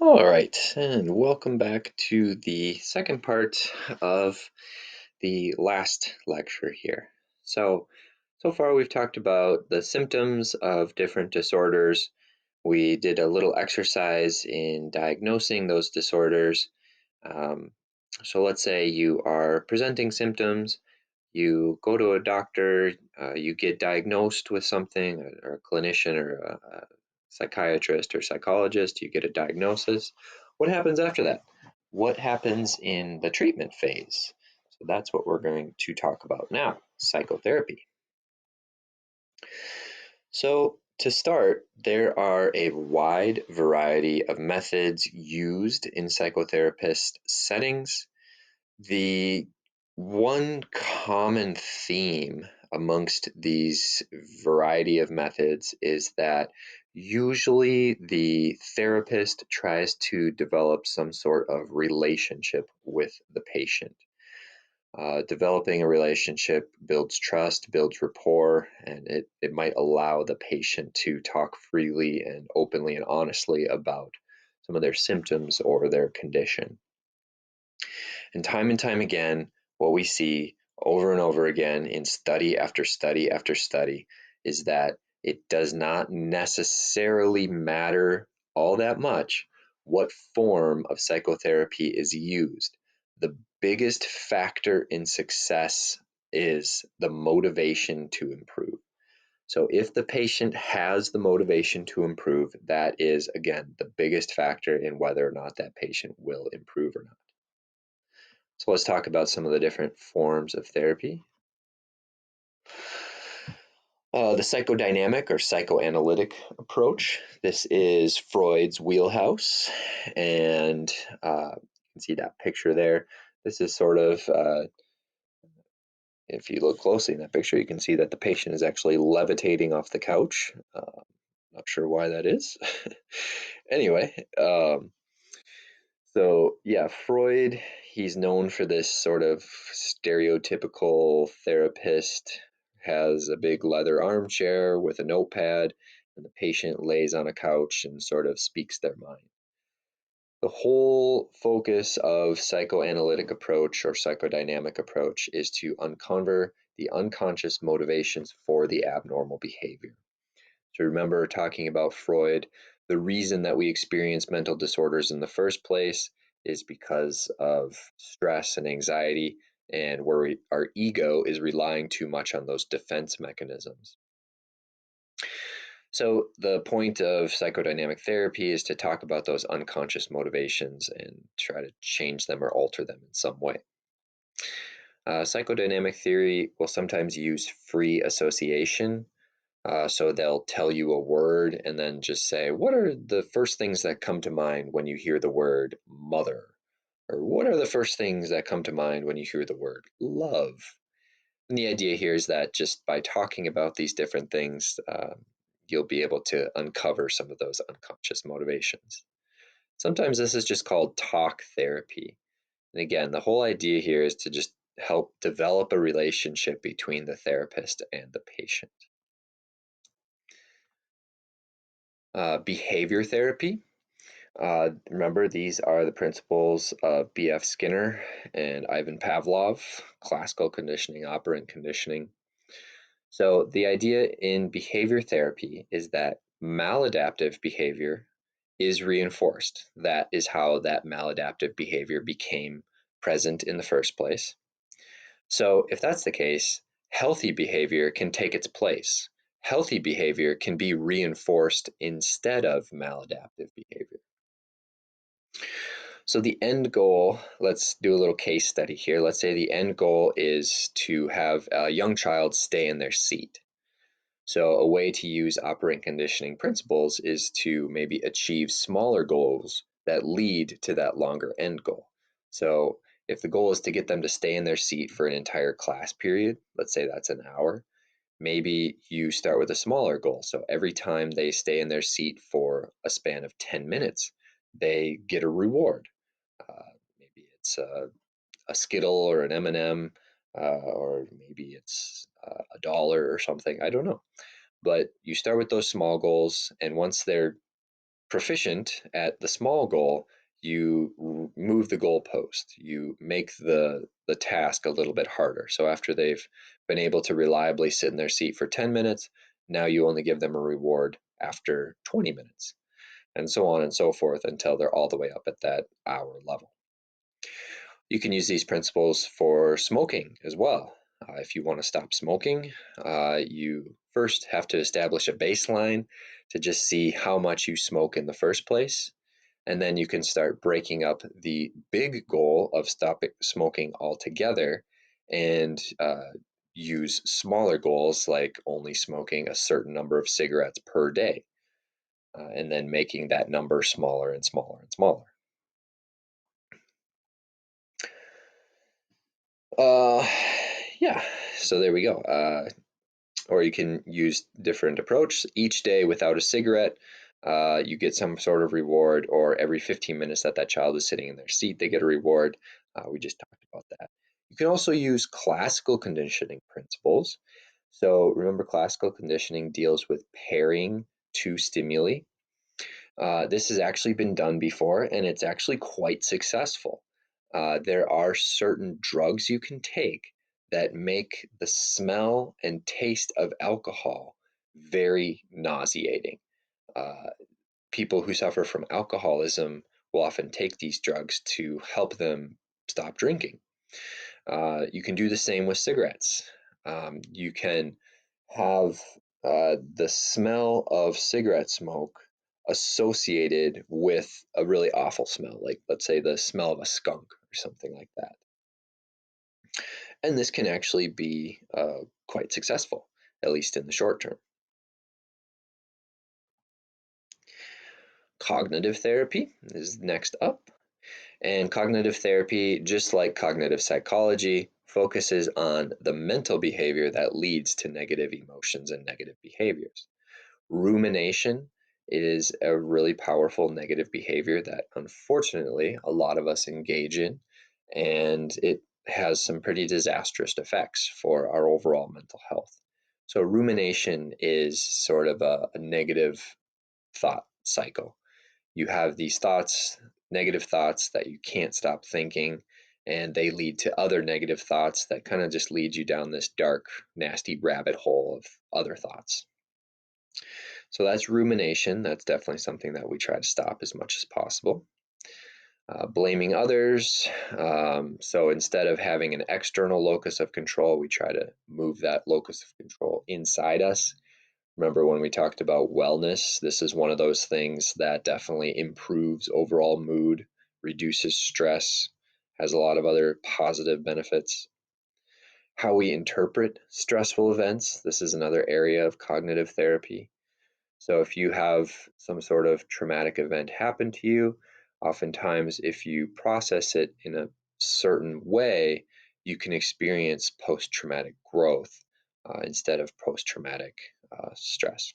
All right, and welcome back to the second part of the last lecture here. So far we've talked about the symptoms of different disorders. We did a little exercise in diagnosing those disorders. Um, so let's say you are presenting symptoms, you go to a doctor, you get diagnosed with something, or a clinician or a psychiatrist or psychologist, you get a diagnosis. What happens after that? What happens in the treatment phase? So that's what we're going to talk about now, psychotherapy. So to start, there are a wide variety of methods used in psychotherapist settings. The one common theme amongst these variety of methods is that usually the therapist tries to develop some sort of relationship with the patient. Developing a relationship builds trust, builds rapport, and it might allow the patient to talk freely and openly and honestly about some of their symptoms or their condition. And time again, what we see over and over again in study after study after study is that it does not necessarily matter all that much what form of psychotherapy is used. The biggest factor in success is the motivation to improve. So, if the patient has the motivation to improve, that is, again, the biggest factor in whether or not that patient will improve or not. So let's talk about some of the different forms of therapy. The psychodynamic or psychoanalytic approach. This is Freud's wheelhouse, and you can see that picture there. This is sort of, if you look closely in that picture, you can see that the patient is actually levitating off the couch. Not sure why that is. Anyway, so yeah, Freud, he's known for this sort of stereotypical therapist, has a big leather armchair with a notepad, and the patient lays on a couch and sort of speaks their mind. The whole focus of psychoanalytic approach or psychodynamic approach is to uncover the unconscious motivations for the abnormal behavior. So remember talking about Freud, the reason that we experience mental disorders in the first place is because of stress and anxiety, and where our ego is relying too much on those defense mechanisms. So the point of psychodynamic therapy is to talk about those unconscious motivations and try to change them or alter them in some way. Psychodynamic theory will sometimes use free association. So they'll tell you a word and then just say, what are the first things that come to mind when you hear the word mother? Or what are the first things that come to mind when you hear the word love? And the idea here is that just by talking about these different things, you'll be able to uncover some of those unconscious motivations. Sometimes this is just called talk therapy. And again, the whole idea here is to just help develop a relationship between the therapist and the patient. Behavior therapy. Remember, these are the principles of B.F. Skinner and Ivan Pavlov, classical conditioning, operant conditioning. So, the idea in behavior therapy is that maladaptive behavior is reinforced. That is how that maladaptive behavior became present in the first place. So, if that's the case, healthy behavior can take its place. Healthy behavior can be reinforced instead of maladaptive behavior. So the end goal, let's do a little case study here. Let's say the end goal is to have a young child stay in their seat. So a way to use operant conditioning principles is to maybe achieve smaller goals that lead to that longer end goal. So if the goal is to get them to stay in their seat for an entire class period, let's say that's an hour, maybe you start with a smaller goal. So every time they stay in their seat for a span of 10 minutes, they get a reward. Maybe it's a Skittle or an M&M, or maybe it's $1 or something. I don't know. But you start with those small goals, and once they're proficient at the small goal, you move the goalpost. You make the task a little bit harder. So after they've been able to reliably sit in their seat for 10 minutes, now you only give them a reward after 20 minutes, and so on and so forth until they're all the way up at that hour level. You can use these principles for smoking as well. If you want to stop smoking, you first have to establish a baseline to just see how much you smoke in the first place. And then you can start breaking up the big goal of stopping smoking altogether and use smaller goals like only smoking a certain number of cigarettes per day, and then making that number smaller and smaller and smaller. Uh, yeah, so there we go. Or you can use different approach. Each day without a cigarette, you get some sort of reward, or every 15 minutes that that child is sitting in their seat, they get a reward. We just talked about that. You can also use classical conditioning principles. So remember, classical conditioning deals with pairing two stimuli. This has actually been done before, and it's actually quite successful. There are certain drugs you can take that make the smell and taste of alcohol very nauseating. Uh, People who suffer from alcoholism will often take these drugs to help them stop drinking. You can do the same with cigarettes. You can have the smell of cigarette smoke associated with a really awful smell, like let's say the smell of a skunk or something like that. And this can actually be quite successful, at least in the short term. Cognitive therapy is next up. And cognitive therapy, just like cognitive psychology, focuses on the mental behavior that leads to negative emotions and negative behaviors. Rumination is a really powerful negative behavior that unfortunately a lot of us engage in, and it has some pretty disastrous effects for our overall mental health. So, rumination is sort of a negative thought cycle. You have these thoughts, negative thoughts that you can't stop thinking, and they lead to other negative thoughts that kind of just lead you down this dark, nasty rabbit hole of other thoughts. So that's rumination. That's definitely something that we try to stop as much as possible. Blaming others. So instead of having an external locus of control, we try to move that locus of control inside us. Remember when we talked about wellness, this is one of those things that definitely improves overall mood, reduces stress, has a lot of other positive benefits. How we interpret stressful events. This is another area of cognitive therapy. So if you have some sort of traumatic event happen to you, oftentimes if you process it in a certain way, you can experience post-traumatic growth instead of post-traumatic stress.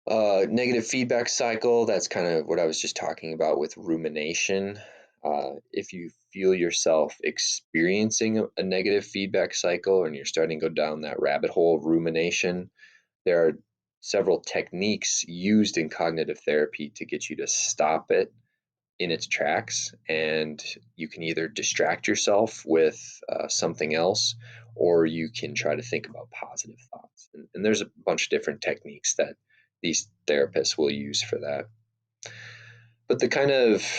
Negative feedback cycle, that's kind of what I was just talking about with rumination. If you feel yourself experiencing a negative feedback cycle and you're starting to go down that rabbit hole of rumination, there are several techniques used in cognitive therapy to get you to stop it in its tracks. And you can either distract yourself with something else, or you can try to think about positive thoughts. And there's a bunch of different techniques that these therapists will use for that. But the kind of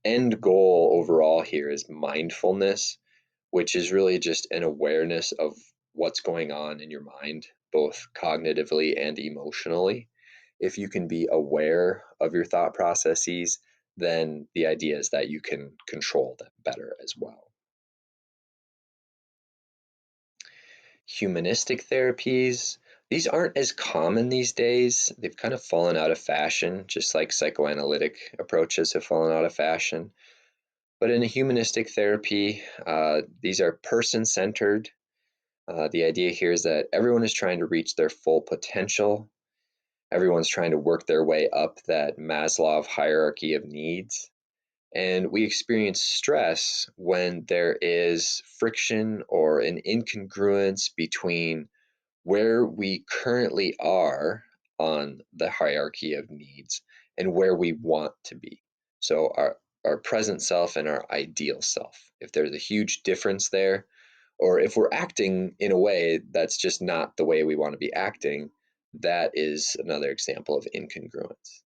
end goal overall here is mindfulness, which is really just an awareness of what's going on in your mind, both cognitively and emotionally. If you can be aware of your thought processes, then the idea is that you can control them better as well. Humanistic therapies, these aren't as common these days. They've kind of fallen out of fashion, just like psychoanalytic approaches have fallen out of fashion. But in a humanistic therapy, these are person centered. The idea here is that everyone is trying to reach their full potential. Everyone's trying to work their way up that Maslow hierarchy of needs. And we experience stress when there is friction or an incongruence between where we currently are on the hierarchy of needs and where we want to be. So our present self and our ideal self. If there's a huge difference there, or if we're acting in a way that's just not the way we want to be acting, that is another example of incongruence.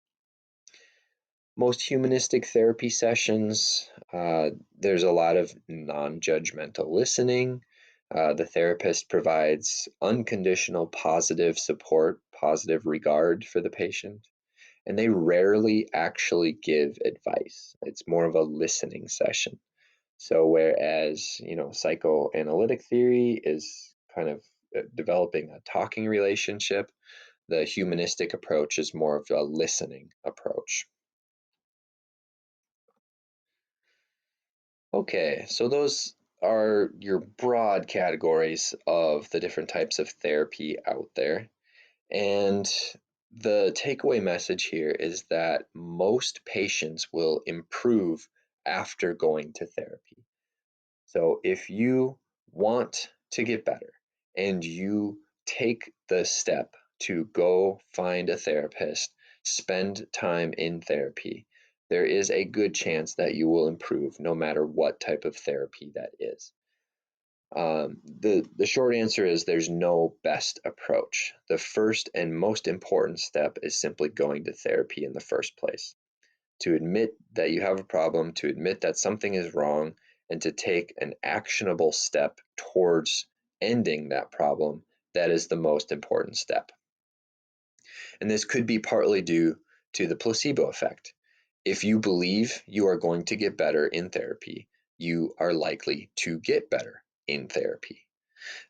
Most humanistic therapy sessions, there's a lot of non-judgmental listening. The therapist provides unconditional positive support, positive regard for the patient, and they rarely actually give advice. It's more of a listening session. So whereas, psychoanalytic theory is kind of developing a talking relationship, the humanistic approach is more of a listening approach. Okay, so those are your broad categories of the different types of therapy out there. And the takeaway message here is that most patients will improve after going to therapy. So if you want to get better and you take the step to go find a therapist, spend time in therapy, there is a good chance that you will improve no matter what type of therapy that is. The short answer is there's no best approach. The first and most important step is simply going to therapy in the first place, to admit that you have a problem, to admit that something is wrong, and to take an actionable step towards ending that problem. That is the most important step. And this could be partly due to the placebo effect. If you believe you are going to get better in therapy, you are likely to get better in therapy.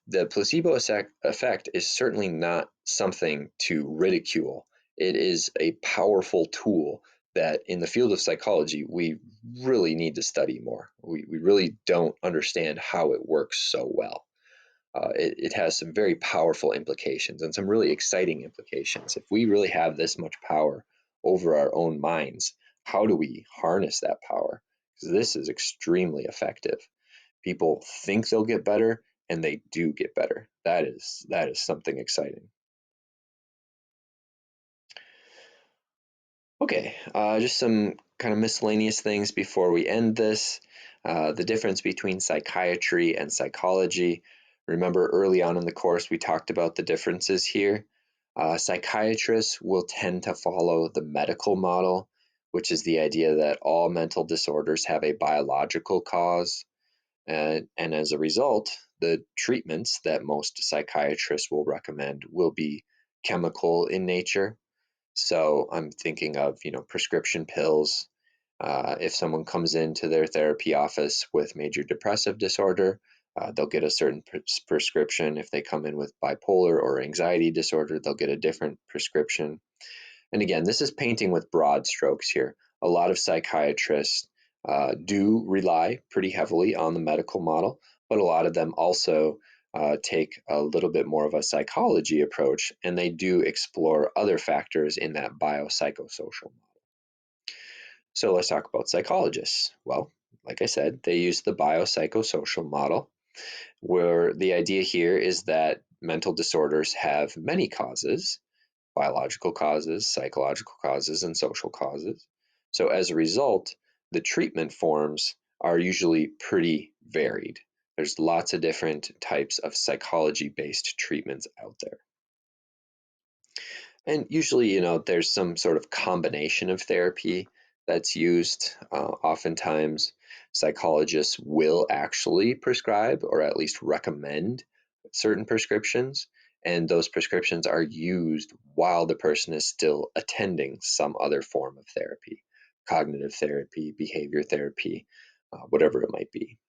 The placebo effect is certainly not something to ridicule. It is a powerful tool that in the field of psychology we really need to study more. We really don't understand how it works so well. It has some very powerful implications and some really exciting implications. If we really have this much power over our own minds, how do we harness that power? Because this is extremely effective. People think they'll get better and they do get better. That is something exciting. Okay, just some kind of miscellaneous things before we end this. The difference between psychiatry and psychology. Remember early on in the course we talked about the differences here. Psychiatrists will tend to follow the medical model, which is the idea that all mental disorders have a biological cause. And as a result, the treatments that most psychiatrists will recommend will be chemical in nature. So I'm thinking of, prescription pills. If someone comes into their therapy office with major depressive disorder, they'll get a certain prescription. If they come in with bipolar or anxiety disorder, they'll get a different prescription. And again, this is painting with broad strokes here. A lot of psychiatrists do rely pretty heavily on the medical model, but a lot of them also take a little bit more of a psychology approach, and they do explore other factors in that biopsychosocial model. So let's talk about psychologists. Well, like I said, they use the biopsychosocial model, where the idea here is that mental disorders have many causes: biological causes, psychological causes, and social causes. So as a result, the treatment forms are usually pretty varied. There's lots of different types of psychology-based treatments out there. And usually, there's some sort of combination of therapy that's used. Oftentimes, psychologists will actually prescribe or at least recommend certain prescriptions, and those prescriptions are used while the person is still attending some other form of therapy, cognitive therapy, behavior therapy, whatever it might be.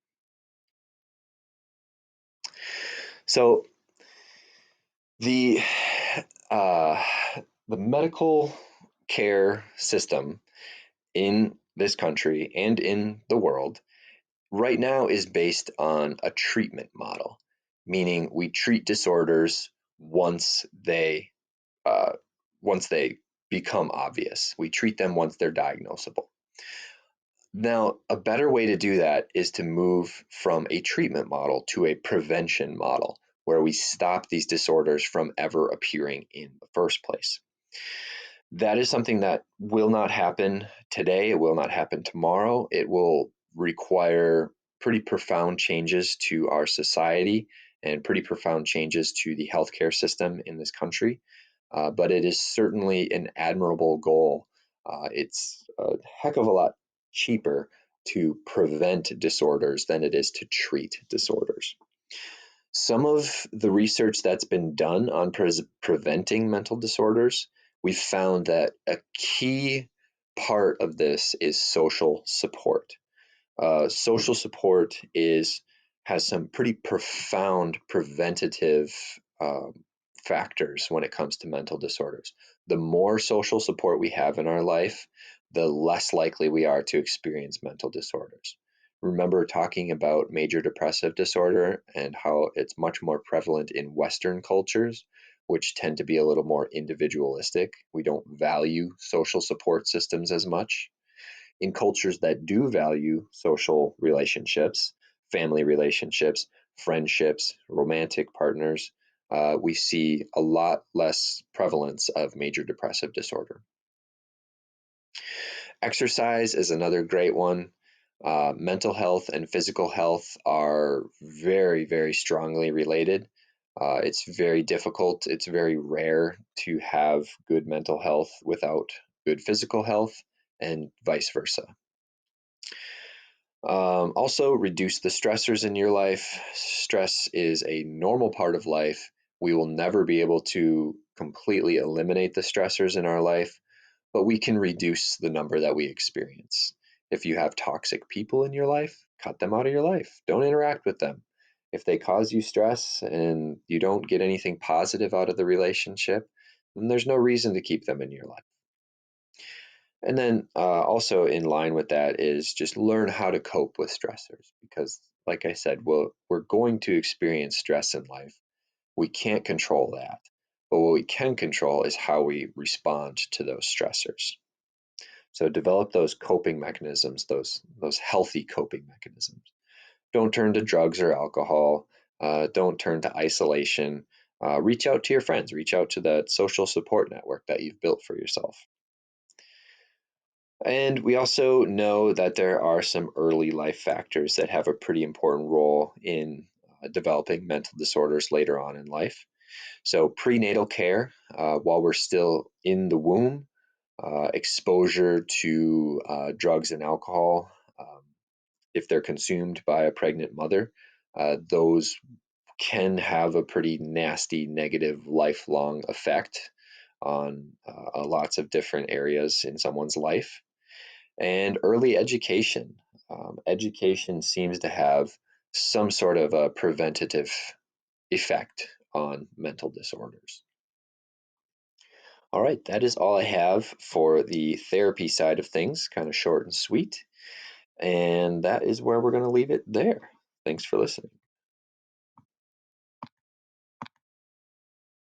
So the uh, the medical care system in this country and in the world right now is based on a treatment model, meaning we treat disorders once they uh, once they become obvious. We treat them once they're diagnosable. Now, a better way to do that is to move from a treatment model to a prevention model, where we stop these disorders from ever appearing in the first place. That is something that will not happen today. It will not happen tomorrow. It will require pretty profound changes to our society and pretty profound changes to the healthcare system in this country. But it is certainly an admirable goal. It's a heck of a lot cheaper to prevent disorders than it is to treat disorders. Some of the research that's been done on preventing mental disorders, we've found that a key part of this is social support. Social support has some pretty profound preventative factors when it comes to mental disorders. The more social support we have in our life, the less likely we are to experience mental disorders. Remember talking about major depressive disorder and how it's much more prevalent in Western cultures, which tend to be a little more individualistic. We don't value social support systems as much. In cultures that do value social relationships, family relationships, friendships, romantic partners, we see a lot less prevalence of major depressive disorder. Exercise is another great one. Mental health and physical health are very, very strongly related. It's very difficult, it's very rare to have good mental health without good physical health, and vice versa. Also, reduce the stressors in your life. Stress is a normal part of life. We will never be able to completely eliminate the stressors in our life, but we can reduce the number that we experience. If you have toxic people in your life, cut them out of your life. Don't interact with them. If they cause you stress and you don't get anything positive out of the relationship, then there's no reason to keep them in your life. And then also in line with that is just learn how to cope with stressors because, like I said, we're going to experience stress in life. We can't control that. But what we can control is how we respond to those stressors. So develop those coping mechanisms, those healthy coping mechanisms. Don't turn to drugs or alcohol. Don't turn to isolation. Reach out to your friends. Reach out to that social support network that you've built for yourself. And we also know that there are some early life factors that have a pretty important role in developing mental disorders later on in life. So, prenatal care while we're still in the womb, exposure to drugs and alcohol, if they're consumed by a pregnant mother, those can have a pretty nasty negative lifelong effect on lots of different areas in someone's life. And early education. Education seems to have some sort of a preventative effect on mental disorders. All right, that is all I have for the therapy side of things, kind of short and sweet. And that is where we're going to leave it there. Thanks for listening.